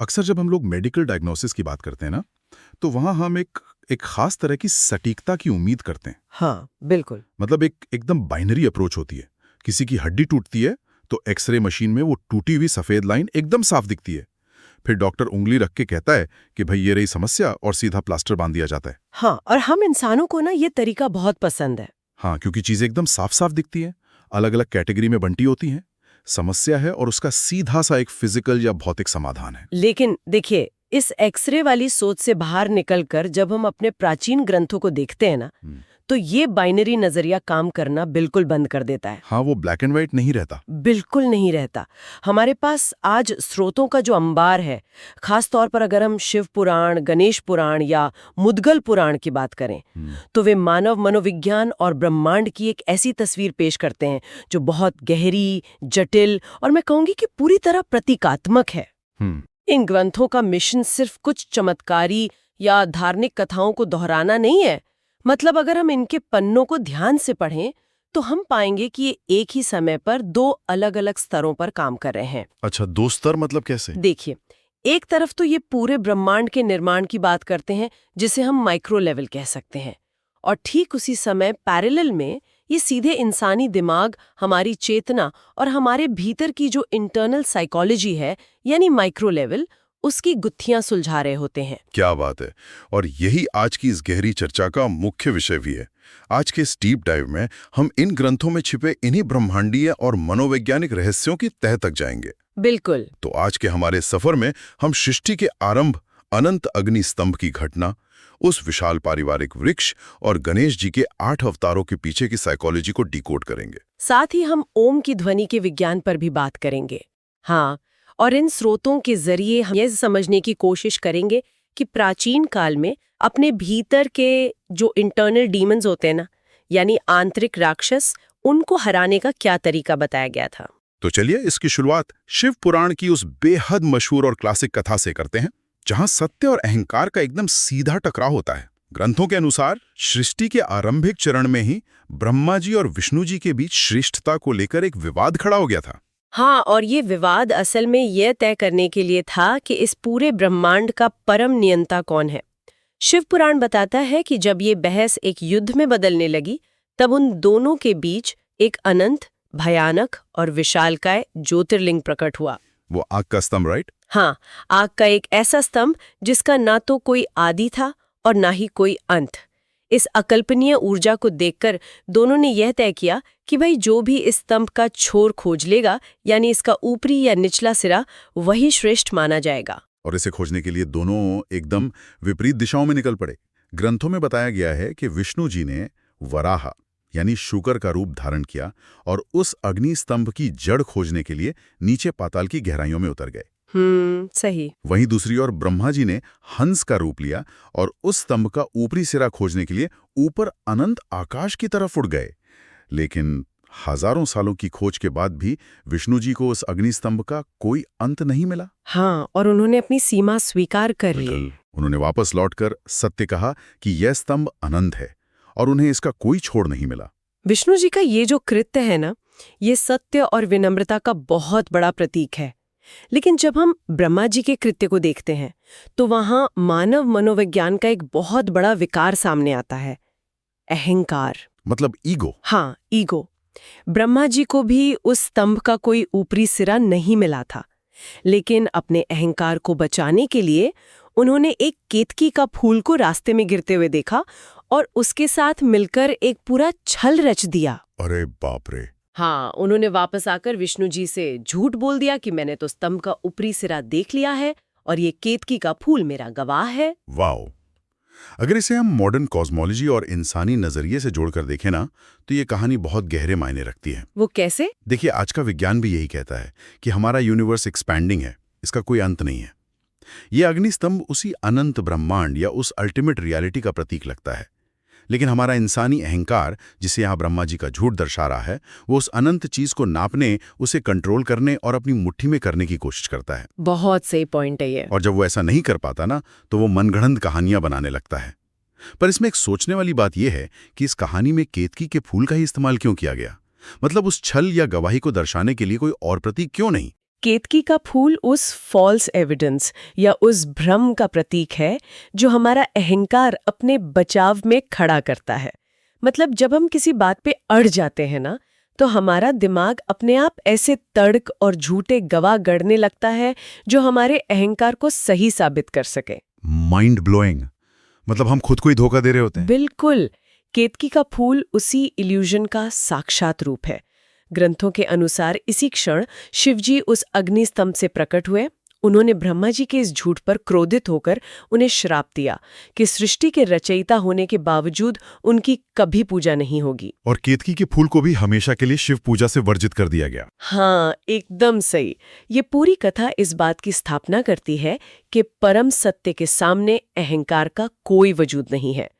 अक्सर जब हम लोग मेडिकल डायग्नोसिस की बात करते हैं ना, तो वहाँ हम एक खास तरह की सटीकता की उम्मीद करते हैं। हाँ, बिल्कुल। मतलब एक एकदम बाइनरी अप्रोच होती है। किसी की हड्डी टूटती है, तो एक्सरे मशीन में वो टूटी हुई सफ़ेद लाइन एकदम साफ दिखती है। फिर डॉक्टर उंगली रख के कहता है कि भाई ये रही समस्या और सीधा प्लास्टर बांध दिया जाता है। हाँ, और हम इंसानों को ना ये तरीका बहुत पसंद है। हाँ, क्योंकि चीज़ें एकदम साफ-साफ दिखती हैं, अलग-अलग कैटेगरी में बंटी होती हैं। समस्या है और उसका सीधा सा एक फिजिकल या भौतिक समाधान है। लेकिन देखिए, इस एक्सरे वाली सोच से बाहर निकलकर जब हम अपने प्राचीन ग्रंथों को देखते हैं ना, तो ये बाइनरी नजरिया काम करना बिल्कुल बंद कर देता है। हाँ, वो ब्लैक एंड व्हाइट नहीं रहता। बिल्कुल नहीं रहता। हमारे पास आज स्रोतों का जो अंबार है, खास तौर पर अगर हम शिव पुराण, गणेश पुराण या मुद्गल पुराण की बात करें, तो वे मानव मनोविज्ञान और ब्रह्मांड की एक ऐसी तस्वीर पेश करते हैं जो बहुत गहरी, जटिल और मैं कहूंगी कि पूरी तरह प्रतीकात्मक है। हम्म इन ग्रंथों का मिशन सिर्फ कुछ चमत्कारी या धार्मिक कथाओं को दोहराना नहीं है। मतलब अगर हम इनके पन्नों को ध्यान से पढ़ें तो हम पाएंगे कि ये एक ही समय पर दो अलग-अलग स्तरों पर काम कर रहे हैं। अच्छा, दो स्तर मतलब कैसे? देखिए, एक तरफ तो ये पूरे ब्रह्मांड के निर्माण की बात करते हैं, जिसे हम माइक्रो लेवल कह सकते हैं, और ठीक उसी समय पैरेलल में ये सीधे इंसानी दिमाग, हमारी चेतना और हमारे भीतर की जो इंटरनल साइकोलॉजी है, यानी माइक्रो लेवल, उसकी गुत्थियां सुलझा रहे होते हैं। क्या बात है। और यही आज की इस गहरी चर्चा का मुख्य विषय भी है। आज के इस डीप डाइव में हम इन ग्रंथों में छिपे इन्हीं ब्रह्मांडीय और मनोवैज्ञानिक रहस्यों की तह तक जाएंगे। बिल्कुल। तो आज के हमारे सफर में हम सृष्टि के आरंभ, अनंत अग्नि स्तंभ की घटना, उस विशाल पारिवारिक वृक्ष और गणेश जी के 8 अवतारों के पीछे की साइकोलॉजी को डिकोड करेंगे। साथ ही हम ओम की ध्वनि के विज्ञान पर भी बात करेंगे। हाँ, और इन स्रोतों के जरिए हम ये समझने की कोशिश करेंगे कि प्राचीन काल में अपने भीतर के जो इंटरनल डीमंस होते हैं ना, यानी आंतरिक राक्षस, उनको हराने का क्या तरीका बताया गया था। तो चलिए इसकी शुरुआत शिव पुराण की उस बेहद मशहूर और क्लासिक कथा से करते हैं, जहां सत्य और अहंकार का एकदम सीधा टकराव होता है। ग्रंथों के अनुसार सृष्टि के आरंभिक चरण में ही ब्रह्मा जी और विष्णु जी के बीच श्रेष्ठता को लेकर एक विवाद खड़ा हो गया था। हाँ, और ये विवाद असल में यह तय करने के लिए था कि इस पूरे ब्रह्मांड का परम नियंता कौन है। शिव पुराण बताता है कि जब ये बहस एक युद्ध में बदलने लगी, तब उन दोनों के बीच एक अनंत, भयानक और विशालकाय ज्योतिर्लिंग प्रकट हुआ। वो आग का स्तंभ, राइट? हाँ, आग का एक ऐसा स्तंभ जिसका ना तो कोई आदि था और ना ही कोई अंत। इस अकल्पनीय ऊर्जा को देखकर दोनों ने यह तय किया कि भाई जो भी इस स्तंभ का छोर खोज लेगा, यानी इसका ऊपरी या निचला सिरा, वही श्रेष्ठ माना जाएगा। और इसे खोजने के लिए दोनों एकदम विपरीत दिशाओं में निकल पड़े। ग्रंथों में बताया गया है कि विष्णु जी ने वराह यानी शूकर का रूप धारण किया और उस अग्नि स्तंभ की जड़ खोजने के लिए नीचे पाताल की गहराइयों में उतर गए। सही। वहीं दूसरी ओर ब्रह्मा जी ने हंस का रूप लिया और उस स्तंभ का ऊपरी सिरा खोजने के लिए ऊपर अनंत आकाश की तरफ उड़ गए। लेकिन हजारों सालों की खोज के बाद भी विष्णु जी को उस अग्नि स्तंभ का कोई अंत नहीं मिला। हाँ, और उन्होंने अपनी सीमा स्वीकार कर ली। उन्होंने वापस लौटकर सत्य कहा कि यह स्तंभ अनंत है और उन्हें इसका कोई छोड़ नहीं मिला। विष्णु जी का ये जो कृत्य है ना, ये सत्य और विनम्रता का बहुत बड़ा प्रतीक है। लेकिन जब हम ब्रह्मा जी के कृत्य को देखते हैं, तो वहां मानव मनोविज्ञान का एक बहुत बड़ा विकार सामने आता है, अहंकार। मतलब ईगो। हाँ, ईगो। ब्रह्मा जी को भी उस स्तंभ का कोई ऊपरी सिरा नहीं मिला था, लेकिन अपने अहंकार को बचाने के लिए उन्होंने एक केतकी का फूल को रास्ते में गिरते हुए देखा और उसके साथ मिलकर एक पूरा छल रच दिया। अरे बाप रे। हाँ, उन्होंने वापस आकर विष्णु जी से झूठ बोल दिया कि मैंने तो स्तंभ का ऊपरी सिरा देख लिया है और ये केतकी का फूल मेरा गवाह है। वाओ। अगर इसे हम मॉडर्न कॉस्मोलॉजी और इंसानी नजरिए से जोड़कर देखें ना, तो ये कहानी बहुत गहरे मायने रखती है। वो कैसे? देखिए, आज का विज्ञान भी यही कहता है कि हमारा यूनिवर्स एक्सपैंडिंग है, इसका कोई अंत नहीं है। ये अग्निस्तंभ उसी अनंत ब्रह्मांड या उस अल्टीमेट रियलिटी का प्रतीक लगता है। लेकिन हमारा इंसानी अहंकार, जिसे यहाँ ब्रह्मा जी का झूठ दर्शा रहा है, वो उस अनंत चीज को नापने, उसे कंट्रोल करने और अपनी मुट्ठी में करने की कोशिश करता है। बहुत सही पॉइंट है ये। और जब वो ऐसा नहीं कर पाता ना, तो वो मनगढ़ंत कहानियां बनाने लगता है। पर इसमें एक सोचने वाली बात यह है कि इस कहानी में केतकी के फूल का ही इस्तेमाल क्यों किया गया? मतलब उस छल या गवाही को दर्शाने के लिए कोई और प्रतीक क्यों नहीं? केतकी का फूल उस फॉल्स एविडेंस या उस भ्रम का प्रतीक है जो हमारा अहंकार अपने बचाव में खड़ा करता है। मतलब जब हम किसी बात पे अड़ जाते हैं ना, तो हमारा दिमाग अपने आप ऐसे तर्क और झूठे गवाह गढ़ने लगता है जो हमारे अहंकार को सही साबित कर सके। माइंड ब्लोइंग, मतलब हम खुद को ही धोखा दे रहे होते हैं। बिल्कुल, केतकी का फूल उसी इल्यूजन का साक्षात रूप है। ग्रंथों के अनुसार इसी क्षण शिवजी उस अग्नि स्तंभ से प्रकट हुए। उन्होंने ब्रह्मा जी के इस झूठ पर क्रोधित होकर उन्हें श्राप दिया कि सृष्टि के रचयिता होने के बावजूद उनकी कभी पूजा नहीं होगी। और केतकी के फूल को भी हमेशा के लिए शिव पूजा से वर्जित कर दिया गया। हाँ, एकदम सही। ये पूरी कथा इस बात की स्थापना करती है कि परम सत्य के सामने अहंकार का कोई वजूद नहीं है।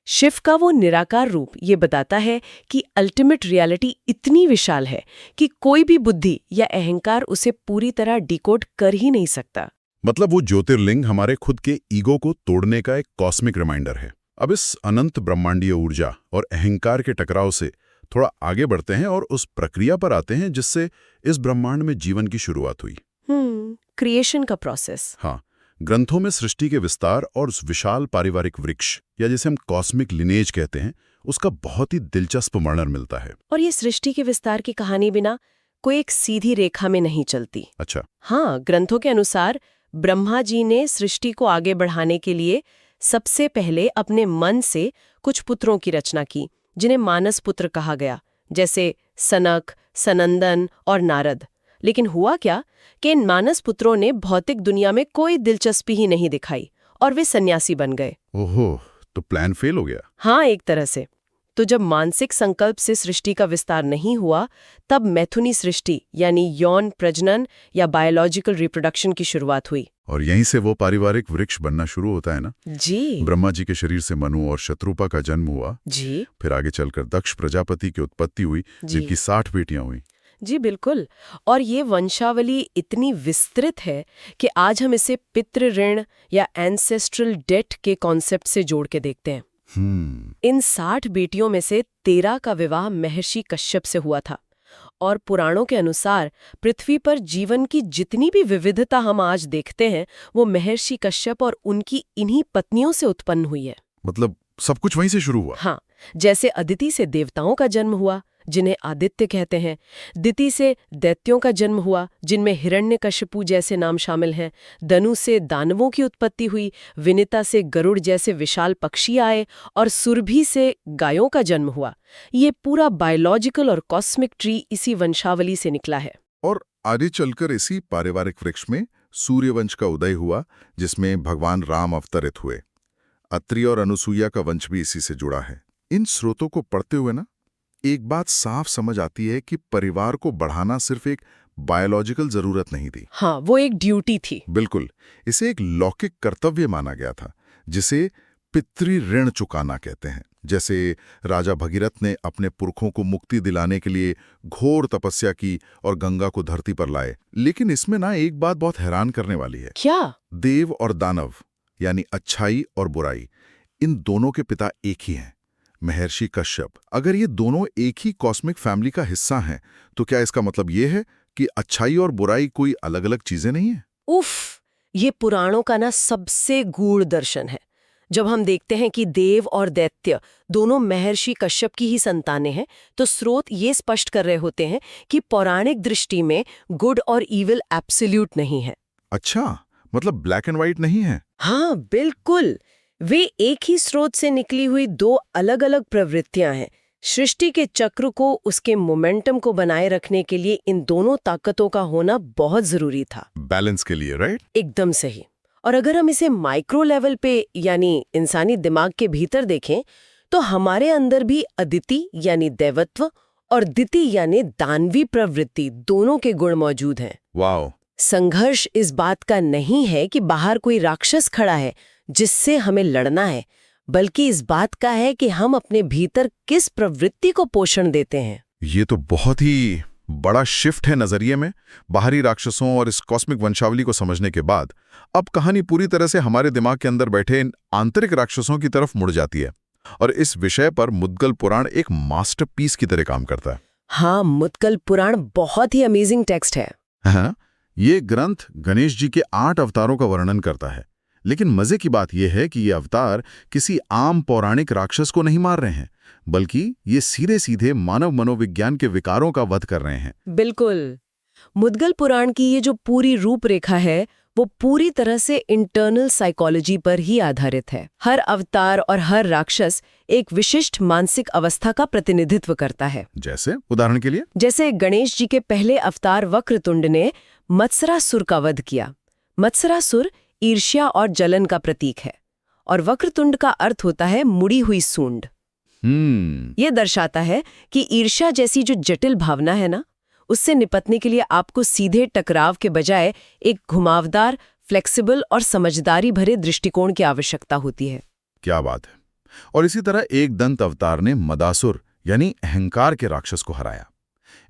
शिव का वो निराकार रूप ये बताता है कि अल्टीमेट रियलिटी इतनी विशाल है कि कोई भी बुद्धि या अहंकार उसे पूरी तरह डिकोड कर ही नहीं सकता। मतलब वो ज्योतिर्लिंग हमारे खुद के ईगो को तोड़ने का एक कॉस्मिक रिमाइंडर है। अब इस अनंत ब्रह्मांडीय ऊर्जा और अहंकार के टकराव से थोड़ा आगे बढ़ते हैं और उस प्रक्रिया पर आते हैं जिससे इस ब्रह्मांड में जीवन की शुरुआत हुई। क्रिएशन का प्रोसेस। हाँ, ग्रंथों में सृष्टि के विस्तार और उस विशाल पारिवारिक वृक्ष या जिसे हम कॉस्मिक लिनेज कहते हैं, उसका बहुत ही दिलचस्प वर्णन मिलता है। और ये सृष्टि के विस्तार की कहानी बिना कोई एक सीधी रेखा में नहीं चलती। अच्छा। हाँ, ग्रंथों के अनुसार ब्रह्मा जी ने सृष्टि को आगे बढ़ाने के लिए सबसे पहले अपने मन से कुछ पुत्रों की रचना की, जिन्हें मानस पुत्र कहा गया, जैसे सनक, सनंदन और नारद। लेकिन हुआ क्या कि इन मानस पुत्रों ने भौतिक दुनिया में कोई दिलचस्पी ही नहीं दिखाई और वे सन्यासी बन गए। ओहो, तो प्लान फेल हो गया। हाँ, एक तरह से। तो जब मानसिक संकल्प से सृष्टि का विस्तार नहीं हुआ, तब मैथुनी सृष्टि यानी यौन प्रजनन या बायोलॉजिकल रिप्रोडक्शन की शुरुआत हुई। और यहीं से वो पारिवारिक वृक्ष बनना शुरू होता है ना। जी। ब्रह्मा जी के शरीर से मनु और शत्रुपा का जन्म हुआ। जी। फिर आगे चलकर दक्ष प्रजापति की उत्पत्ति हुई, जिनकी 60 बेटियां हुई। जी बिल्कुल। और ये वंशावली इतनी विस्तृत है कि आज हम इसे पितृ ऋण या एंसेस्ट्रल डेट के कॉन्सेप्ट से जोड़ के देखते हैं। इन 60 बेटियों में से 13 का विवाह महर्षि कश्यप से हुआ था। और पुराणों के अनुसार पृथ्वी पर जीवन की जितनी भी विविधता हम आज देखते हैं, वो महर्षि कश्यप और उनकी इन्हीं पत्नियों से उत्पन्न हुई है। मतलब सब कुछ वहीं से शुरू हुआ। हाँ, जैसे अदिति से देवताओं का जन्म हुआ, जिन्हें आदित्य कहते हैं। दिति से दैत्यों का जन्म हुआ, जिनमें हिरण्यकशिपु जैसे नाम शामिल हैं। दनु से दानवों की उत्पत्ति हुई। विनिता से गरुड़ जैसे विशाल पक्षी आए और सुरभि से गायों का जन्म हुआ। ये पूरा बायोलॉजिकल और कॉस्मिक ट्री इसी वंशावली से निकला है। और आगे चलकर इसी पारिवारिक वृक्ष में सूर्यवंश का उदय हुआ, जिसमें भगवान राम अवतरित हुए। अत्रि और अनुसुईया का वंश भी इसी से जुड़ा है। इन स्रोतों को पढ़ते हुए ना एक बात साफ समझ आती है कि परिवार को बढ़ाना सिर्फ एक बायोलॉजिकल जरूरत नहीं थी। हाँ, वो एक ड्यूटी थी। बिल्कुल, इसे एक लौकिक कर्तव्य माना गया था, जिसे पितृ ऋण चुकाना कहते हैं। जैसे राजा भगीरथ ने अपने पुरखों को मुक्ति दिलाने के लिए घोर तपस्या की और गंगा को धरती पर लाए। लेकिन इसमें ना एक बात बहुत हैरान करने वाली है। क्या? देव और दानव यानी अच्छाई और बुराई, इन दोनों के पिता एक ही हैं, महर्षि कश्यप। अगर ये दोनों एक ही कॉस्मिक फैमिली का हिस्सा हैं, तो क्या इसका मतलब ये है कि अच्छाई और बुराई कोई अलग अलग चीजें नहीं हैं? उफ, ये पुराणों का ना सबसे गूढ़ दर्शन है। जब हम देखते हैं कि देव और दैत्य दोनों महर्षि कश्यप की ही संतानें हैं, तो स्रोत ये स्पष्ट कर रहे होते हैं कि पौराणिक दृष्टि में गुड और ईविल एब्सोल्यूट नहीं है। अच्छा, मतलब ब्लैक एंड व्हाइट नहीं है। हाँ बिल्कुल, वे एक ही स्रोत से निकली हुई दो अलग अलग प्रवृत्तियां हैं। सृष्टि के चक्र को, उसके मोमेंटम को बनाए रखने के लिए इन दोनों ताकतों का होना बहुत जरूरी था। बैलेंस के लिए, राइट? एकदम सही। और अगर हम इसे माइक्रो लेवल पे यानी इंसानी दिमाग के भीतर देखें, तो हमारे अंदर भी अदिति यानी दैवत्व और दिति यानी दानवी प्रवृत्ति दोनों के गुण मौजूद हैं। वाओ। संघर्ष इस बात का नहीं है कि बाहर कोई राक्षस खड़ा है जिससे हमें लड़ना है, बल्कि इस बात का है कि हम अपने भीतर किस प्रवृत्ति को पोषण देते हैं। ये तो बहुत ही बड़ा शिफ्ट है नजरिए में। बाहरी राक्षसों और इस कॉस्मिक वंशावली को समझने के बाद अब कहानी पूरी तरह से हमारे दिमाग के अंदर बैठे इन आंतरिक राक्षसों की तरफ मुड़ जाती है। और इस विषय पर मुद्गल पुराण एक मास्टरपीस की तरह काम करता है। हाँ, मुद्गल पुराण बहुत ही अमेजिंग टेक्स्ट है। हाँ, ये ग्रंथ गणेश जी के 8 अवतारों का वर्णन करता है, लेकिन मजे की बात यह है कि ये अवतार किसी आम पौराणिक राक्षस को नहीं मार रहे हैं, बल्कि ये सीधे सीधे मानव मनोविज्ञान के विकारों का वध कर रहे हैं। बिल्कुल। मुद्गल पुराण की ये जो पूरी रूपरेखा है वो पूरी तरह से इंटरनल साइकोलॉजी पर ही आधारित है। हर अवतार और हर राक्षस एक विशिष्ट मानसिक अवस्था का प्रतिनिधित्व करता है। जैसे उदाहरण के लिए जैसे गणेश जी के पहले अवतार वक्रतुंड ने मत्सरासुर का वध किया। मत्सरासुर ईर्ष्या और जलन का प्रतीक है और वक्रतुंड का अर्थ होता है मुड़ी हुई सूंड। ये दर्शाता है कि ईर्ष्या जैसी जो जटिल भावना है ना, उससे निपटने के लिए आपको सीधे टकराव के बजाय एक घुमावदार, फ्लेक्सिबल और समझदारी भरे दृष्टिकोण की आवश्यकता होती है। क्या बात है। और इसी तरह एक दंत अवतार ने मदासुर यानी अहंकार के राक्षस को हराया।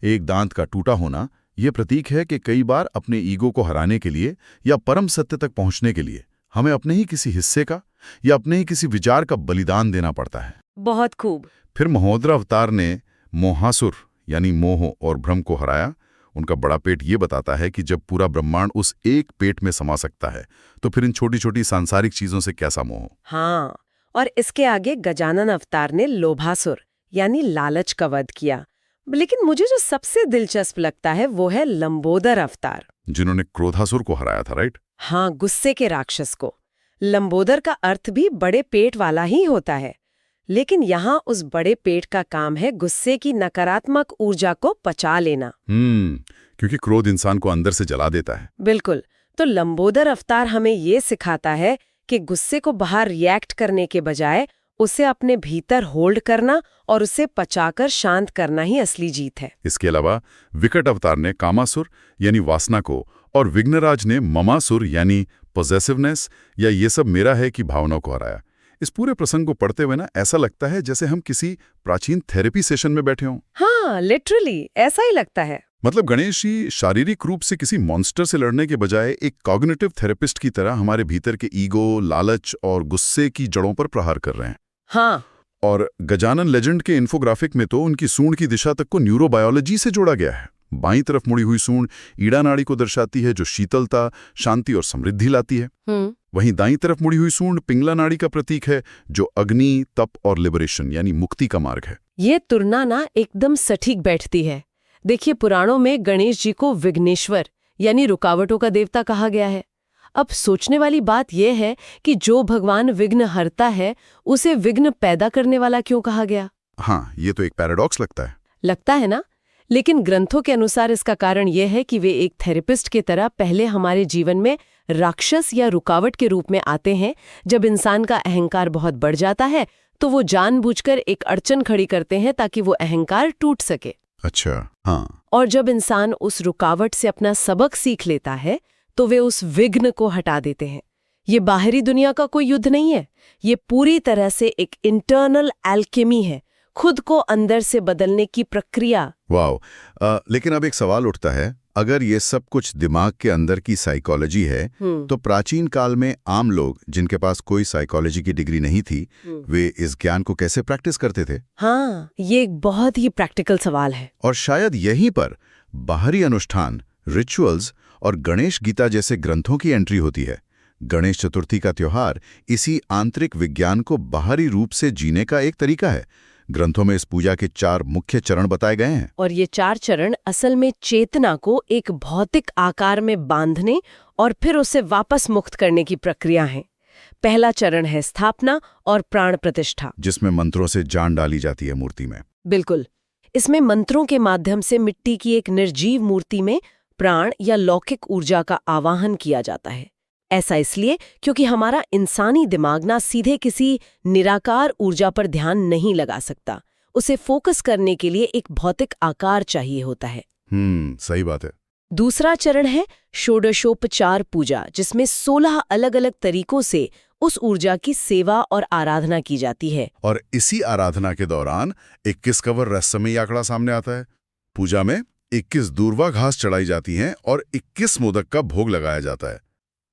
एक दांत का टूटा होना यह प्रतीक है कि कई बार अपने ईगो को हराने के लिए या परम सत्य तक पहुंचने के लिए हमें अपने ही किसी हिस्से का या अपने ही किसी विचार का बलिदान देना पड़ता है। बहुत खूब। फिर महोदरा अवतार ने मोहासुर यानी मोह और भ्रम को हराया। उनका बड़ा पेट ये बताता है कि जब पूरा ब्रह्मांड उस एक पेट में समा सकता है तो फिर इन छोटी छोटी सांसारिक चीजों से कैसा मोह। हाँ, और इसके आगे गजानन अवतार ने लोभासुर यानी लालच का वध किया। लेकिन मुझे जो सबसे दिलचस्प लगता है वो है लंबोदर अवतार, जिन्होंने क्रोधासुर को हराया था, राइट? हाँ, गुस्से के राक्षस को। लंबोदर का अर्थ भी बड़े पेट वाला ही होता है, लेकिन यहाँ उस बड़े पेट का काम है गुस्से की नकारात्मक ऊर्जा को पचा लेना। क्योंकि क्रोध इंसान को अंदर से जला देता है। बिल्कुल। तो लंबोदर अवतार हमें ये सिखाता है कि गुस्से को बाहर रिएक्ट करने के बजाय उसे अपने भीतर होल्ड करना और उसे पचाकर शांत करना ही असली जीत है। इसके अलावा विकट अवतार ने कामासुर यानी वासना को और विघ्नराज ने ममासुर यानी पॉजेसिवनेस या ये सब मेरा है की भावना को हराया। इस पूरे प्रसंग को पढ़ते हुए ना ऐसा लगता है जैसे हम किसी प्राचीन थेरेपी सेशन में बैठे हों। हाँ, लिटरली ऐसा ही लगता है। मतलब गणेश जी शारीरिक रूप से किसी मॉन्स्टर से लड़ने के बजाय एक कॉग्निटिव थेरेपिस्ट की तरह हमारे भीतर के ईगो, लालच और गुस्से की जड़ों पर प्रहार कर रहे हैं। हाँ। और गजानन लेजेंड के इन्फोग्राफिक में तो उनकी सूंड की दिशा तक को न्यूरोबायोलॉजी से जोड़ा गया है। बाईं तरफ मुड़ी हुई सूंड ईड़ा नाड़ी को दर्शाती है, जो शीतलता, शांति और समृद्धि लाती है। वहीं दाईं तरफ मुड़ी हुई सूंड पिंगला नाड़ी का प्रतीक है, जो अग्नि, तप और लिबरेशन यानी मुक्ति का मार्ग है। ये तुलना ना एकदम सटीक बैठती है। देखिए, पुराणों में गणेश जी को विघ्नेश्वर यानी रुकावटों का देवता कहा गया है। अब सोचने वाली बात यह है कि जो भगवान विघ्न हरता है उसे विघ्न पैदा करने वाला क्यों कहा गया? हाँ, ये तो एक पैराडॉक्स लगता है ना। लेकिन ग्रंथों के अनुसार इसका कारण यह है कि वे एक थेरेपिस्ट की तरह पहले हमारे जीवन में राक्षस या रुकावट के रूप में आते हैं। जब इंसान का अहंकार बहुत बढ़ जाता है तो वो जानबूझकर एक अड़चन खड़ी करते हैं ताकि वो अहंकार टूट सके। अच्छा, हाँ। और जब इंसान उस रुकावट से अपना सबक सीख लेता है तो वे उस विघ्न को हटा देते हैं। ये बाहरी दुनिया का कोई युद्ध नहीं है, ये पूरी तरह से एक इंटरनल एल्केमी है, खुद को अंदर से बदलने की प्रक्रिया। वाह। लेकिन अब एक सवाल उठता है, अगर ये सब कुछ दिमाग के अंदर की साइकोलॉजी है तो प्राचीन काल में आम लोग जिनके पास कोई साइकोलॉजी की डिग्री नहीं थी, वे इस ज्ञान को कैसे प्रैक्टिस करते थे? हाँ, ये एक बहुत ही प्रैक्टिकल सवाल है। और शायद यहीं पर बाहरी अनुष्ठान, रिचुअल्स और गणेश गीता जैसे ग्रंथों की एंट्री होती है। गणेश चतुर्थी का त्योहार इसी आंतरिक विज्ञान को बाहरी रूप से जीने का एक तरीका है। ग्रंथों में इस पूजा के 4 मुख्य चरण बताए गए हैं। और ये 4 चरण असल में चेतना को एक भौतिक आकार में बांधने और फिर उसे वापस मुक्त करने की प्रक्रिया है। पहला चरण है स्थापना और प्राण प्रतिष्ठा, जिसमें मंत्रों से जान डाली जाती है मूर्ति में। बिल्कुल। इसमें मंत्रों के माध्यम से मिट्टी की एक निर्जीव मूर्ति में प्राण या लौकिक ऊर्जा का आवाहन किया जाता है। ऐसा इसलिए क्योंकि हमारा इंसानी दिमाग ना सीधे किसी निराकार ऊर्जा पर ध्यान नहीं लगा सकता। उसे फोकस करने के लिए एक भौतिक आकार चाहिए होता है। सही बात है। दूसरा चरण है षोडशोपचार पूजा, जिसमें 16 अलग अलग तरीकों से उस ऊर्जा की सेवा और आराधना की जाती है। और इसी आराधना के दौरान 21 कवर रहस्यमयी आंकड़ा सामने आता है। पूजा में 21 दूर्वा घास चढ़ाई जाती हैं और 21 मोदक का भोग लगाया जाता है।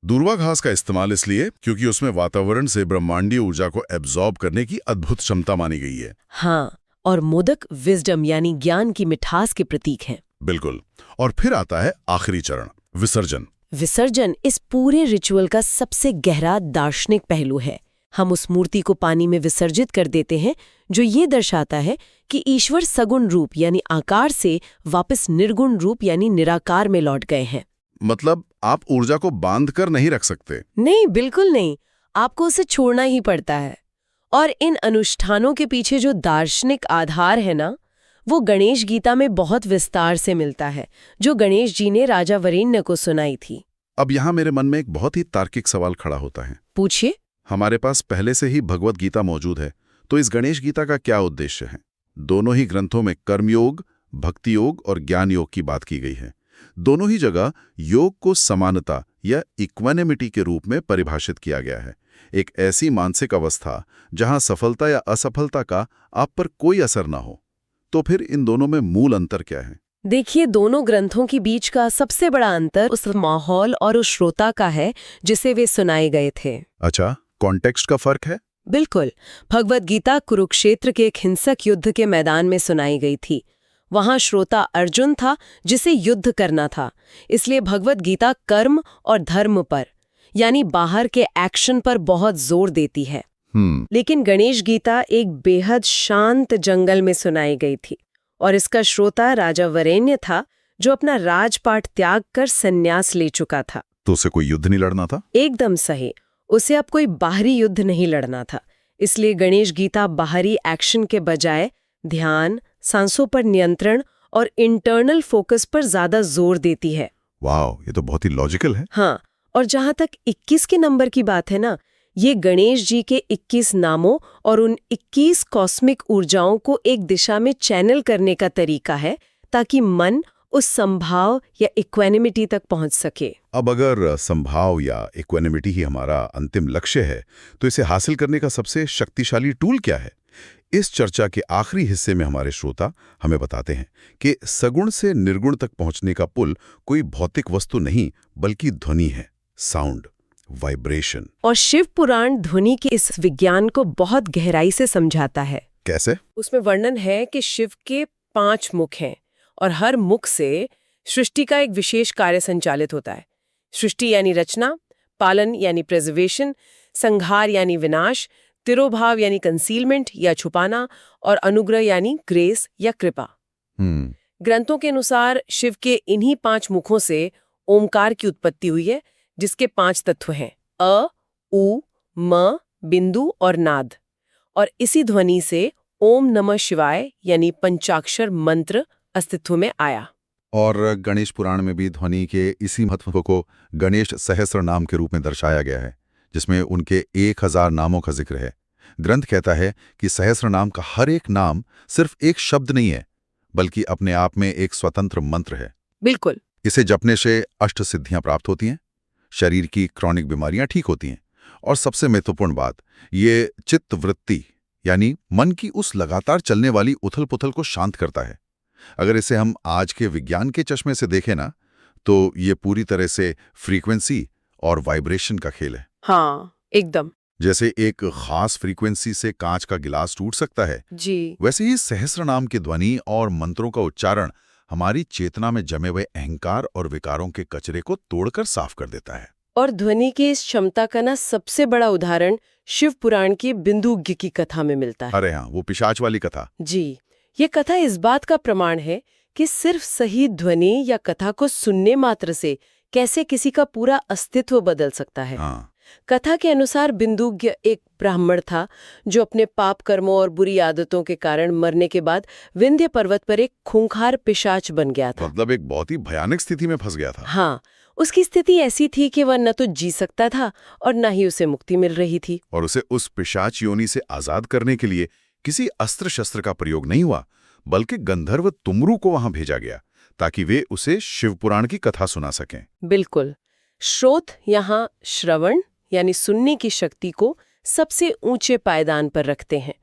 दूर्वा घास का इस्तेमाल इसलिए क्योंकि उसमें वातावरण से ब्रह्मांडीय ऊर्जा को एब्जॉर्ब करने की अद्भुत क्षमता मानी गई है। हाँ, और मोदक विजडम यानी ज्ञान की मिठास के प्रतीक हैं। बिल्कुल। और फिर आता है आखिरी चरण, विसर्जन। विसर्जन इस पूरे रिचुअल का सबसे गहरा दार्शनिक पहलू है। हम उस मूर्ति को पानी में विसर्जित कर देते हैं, जो ये दर्शाता है कि ईश्वर सगुण रूप यानी आकार से वापस निर्गुण रूप यानी निराकार में लौट गए हैं। मतलब आप ऊर्जा को बांध कर नहीं रख सकते। नहीं, बिल्कुल नहीं, आपको उसे छोड़ना ही पड़ता है। और इन अनुष्ठानों के पीछे जो दार्शनिक आधार है ना, वो गणेश गीता में बहुत विस्तार से मिलता है, जो गणेश जी ने राजा वरेण्य को सुनाई थी। अब यहाँ मेरे मन में एक बहुत ही तार्किक सवाल खड़ा होता है। पूछिए। हमारे पास पहले से ही भगवत गीता मौजूद है, तो इस गणेश गीता का क्या उद्देश्य है? दोनों ही ग्रंथों में कर्मयोग, भक्ति योग और ज्ञान योग की बात की गई है। दोनों ही जगह योग को समानता या इक्वानिमिटी के रूप में परिभाषित किया गया है, एक ऐसी मानसिक अवस्था जहां सफलता या असफलता का आप पर कोई असर ना हो। तो फिर इन दोनों में मूल अंतर क्या है? देखिए, दोनों ग्रंथों के बीच का सबसे बड़ा अंतर उस माहौल और उस श्रोता का है जिसे वे सुनाए गए थे। अच्छा, कॉन्टेक्स्ट का फर्क है? बिल्कुल। भगवत गीता कुरुक्षेत्र के एक हिंसक युद्ध के मैदान में सुनाई गई थी। वहां श्रोता अर्जुन था जिसे युद्ध करना था, इसलिए भगवत गीता कर्म और धर्म पर यानी बाहर के एक्शन पर बहुत जोर देती है। लेकिन गणेश गीता एक बेहद शांत जंगल में सुनाई गई थी और इसका श्रोता राजा वरेण्य था, जो अपना राजपाट त्याग कर संन्यास ले चुका था। तो उसे कोई युद्ध नहीं लड़ना था? एकदम सही, उसे अब कोई बाहरी युद्ध नहीं लड़ना था। इसलिए गणेश गीता बाहरी एक्शन के बजाय ध्यान, सांसों पर नियंत्रण और इंटरनल फोकस पर ज्यादा जोर देती है। वाह, ये तो बहुत ही लॉजिकल है। हाँ, और जहां तक 21 के नंबर की बात है ना, ये गणेश जी के 21 नामों और उन 21 कॉस्मिक ऊर्जाओं को एक दिशा में चैनल करने का तरीका है, ताकि मन उस संभाव या इक्वेनिमिटी तक पहुंच सके। अब अगर संभाव या इक्वेनिमिटी ही हमारा अंतिम लक्ष्य है, तो इसे हासिल करने का सबसे शक्तिशाली टूल क्या है? इस चर्चा के आखिरी हिस्से में हमारे श्रोता हमें बताते हैं कि सगुण से निर्गुण तक पहुंचने का पुल कोई भौतिक वस्तु नहीं, बल्कि ध्वनि है, साउंड, वाइब्रेशन। और शिव पुराण ध्वनि के इस विज्ञान को बहुत गहराई से समझाता है। कैसे? उसमें वर्णन है कि शिव के 5 मुख हैं और हर मुख से सृष्टि का एक विशेष कार्य संचालित होता है। सृष्टि यानी रचना, पालन यानी प्रिजर्वेशन, संहार यानी विनाश, तिरोभाव यानी कंसीलमेंट या छुपाना, और अनुग्रह यानी ग्रेस या कृपा। ग्रंथों के अनुसार शिव के इन्हीं 5 मुखों से ओमकार की उत्पत्ति हुई है, जिसके 5 तत्व हैं अ, उ, म, बिंदु और नाद। और इसी ध्वनि से ओम नमः शिवाय यानी पंचाक्षर मंत्र अस्तित्व में आया। और गणेश पुराण में भी ध्वनि के इसी महत्व को गणेश सहस्र नाम के रूप में दर्शाया गया है, जिसमें उनके 1000 नामों का जिक्र है। ग्रंथ कहता है कि सहस्र नाम का हर एक नाम सिर्फ एक शब्द नहीं है, बल्कि अपने आप में एक स्वतंत्र मंत्र है। बिल्कुल। इसे जपने से अष्ट सिद्धियां प्राप्त होती हैं, शरीर की क्रॉनिक बीमारियां ठीक होती हैं, और सबसे महत्वपूर्ण बात, ये चित्त वृत्ति यानी मन की उस लगातार चलने वाली उथल पुथल को शांत करता है। अगर इसे हम आज के विज्ञान के चश्मे से देखें ना, तो ये पूरी तरह से फ्रीक्वेंसी और वाइब्रेशन का खेल है। हाँ, एकदम। जैसे एक खास फ्रीक्वेंसी से कांच का गिलास टूट सकता है, जी, वैसे ही सहस्र नाम की ध्वनि और मंत्रों का उच्चारण हमारी चेतना में जमे हुए अहंकार और विकारों के कचरे को तोड़कर साफ कर देता है। और ध्वनि की इस क्षमता का ना सबसे बड़ा उदाहरण शिव पुराण की बिंदुज्ञ की कथा में मिलता है। अरे हाँ, वो पिशाच वाली कथा। जी, ये कथा इस बात का प्रमाण है कि सिर्फ सही ध्वनि या कथा को सुनने मात्र से कैसे किसी का पूरा अस्तित्व बदल सकता है। हाँ। कथा के अनुसार बिंदुज्ञ एक ब्राह्मण था जो अपने पाप कर्मों और बुरी आदतों के कारण मरने के बाद विंध्य पर्वत पर एक खूंखार पिशाच बन गया था। मतलब एक बहुत ही भयानक स्थिति में फंस गया था। हाँ, उसकी स्थिति ऐसी थी कि वह न तो जी सकता था और न ही उसे मुक्ति मिल रही थी। और उसे उस पिशाच योनि से आजाद करने के लिए किसी अस्त्र शस्त्र का प्रयोग नहीं हुआ, बल्कि गंधर्व तुमरू को वहां भेजा गया ताकि वे उसे शिव पुराण की कथा सुना सकें। बिल्कुल। श्रोत यहाँ श्रवण यानी सुनने की शक्ति को सबसे ऊंचे पायदान पर रखते हैं।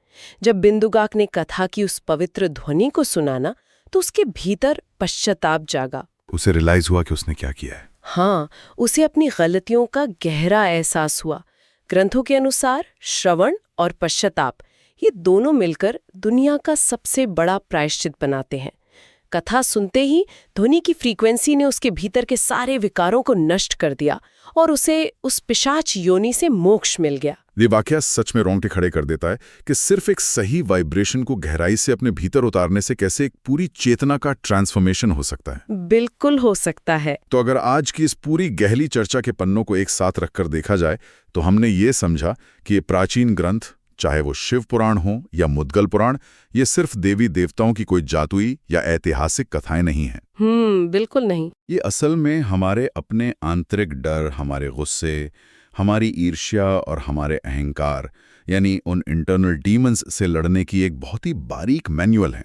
जब बिंदुगाक ने कथा की उस पवित्र ध्वनि को सुना ना, तो उसके भीतर पश्चाताप जागा। उसे रियलाइज हुआ कि उसने क्या किया है। हाँ, उसे अपनी गलतियों का गहरा एहसास हुआ। ग्रंथों के अनुसार श्रवण और पश्चाताप ये दोनों मिलकर दुनिया का सबसे बड़ा प्रायश्चित बनाते हैं। कथा सुनते ही ध्वनि की फ्रीक्वेंसी ने उसके भीतर के सारे विकारों को नष्ट कर दिया और उसे उस पिशाच योनि से मोक्ष मिल गया। ये वाकया सच में रोंगटे खड़े कर देता है कि सिर्फ एक सही वाइब्रेशन को गहराई से अपने भीतर उतारने से कैसे एक पूरी चेतना का ट्रांसफॉर्मेशन हो सकता है। बिल्कुल हो सकता है। तो अगर आज की इस पूरी गहरी चर्चा के पन्नों को एक साथ रखकर देखा जाए तो हमने ये समझा कि ये प्राचीन ग्रंथ, चाहे वो शिव पुराण हो या मुद्गल पुराण, ये सिर्फ देवी देवताओं की कोई जादुई या ऐतिहासिक कथाएं नहीं हैं। बिल्कुल नहीं। ये असल में हमारे अपने आंतरिक डर, हमारे गुस्से, हमारी ईर्ष्या और हमारे अहंकार यानी उन इंटरनल डीमंस से लड़ने की एक बहुत ही बारीक मैनुअल है।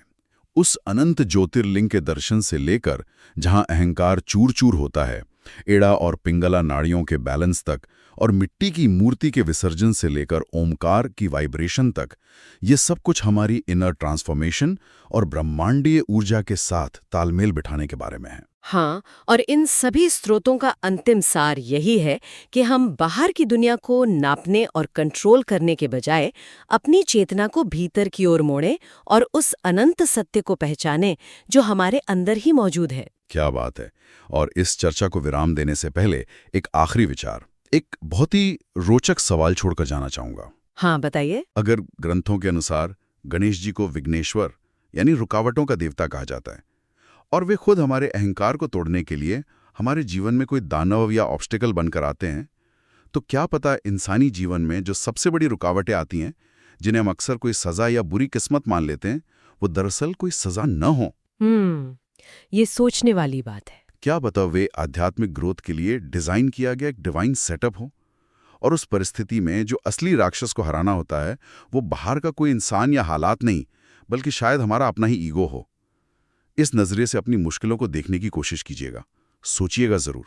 उस अनंत ज्योतिर्लिंग के दर्शन से लेकर जहां अहंकार चूर-चूर होता है, एड़ा और पिंगला नाड़ियों के बैलेंस तक, और मिट्टी की मूर्ति के विसर्जन से लेकर ओमकार की वाइब्रेशन तक, ये सब कुछ हमारी इनर ट्रांसफॉर्मेशन और ब्रह्मांडीय ऊर्जा के साथ तालमेल बिठाने के बारे में है। हाँ, और इन सभी स्रोतों का अंतिम सार यही है कि हम बाहर की दुनिया को नापने और कंट्रोल करने के बजाय अपनी चेतना को भीतर की ओर मोड़ें और उस अनंत सत्य को पहचानें जो हमारे अंदर ही मौजूद है। क्या बात है। और इस चर्चा को विराम देने से पहले एक आखिरी विचार, एक बहुत ही रोचक सवाल छोड़कर जाना चाहूंगा। हाँ, बताइए। अगर ग्रंथों के अनुसार गणेश जी को विघ्नेश्वर यानी रुकावटों का देवता कहा जाता है और वे खुद हमारे अहंकार को तोड़ने के लिए हमारे जीवन में कोई दानव या ऑब्स्टिकल बनकर आते हैं, तो क्या पता इंसानी जीवन में जो सबसे बड़ी रुकावटें आती हैं, जिन्हें हम अक्सर कोई सजा या बुरी किस्मत मान लेते हैं, वो दरअसल कोई सजा न हो। ये सोचने वाली बात है। क्या पता वे आध्यात्मिक ग्रोथ के लिए डिजाइन किया गया एक डिवाइन सेटअप हो, और उस परिस्थिति में जो असली राक्षस को हराना होता है वो बाहर का कोई इंसान या हालात नहीं, बल्कि शायद हमारा अपना ही ईगो हो। इस नजरिए से अपनी मुश्किलों को देखने की कोशिश कीजिएगा, सोचिएगा जरूर।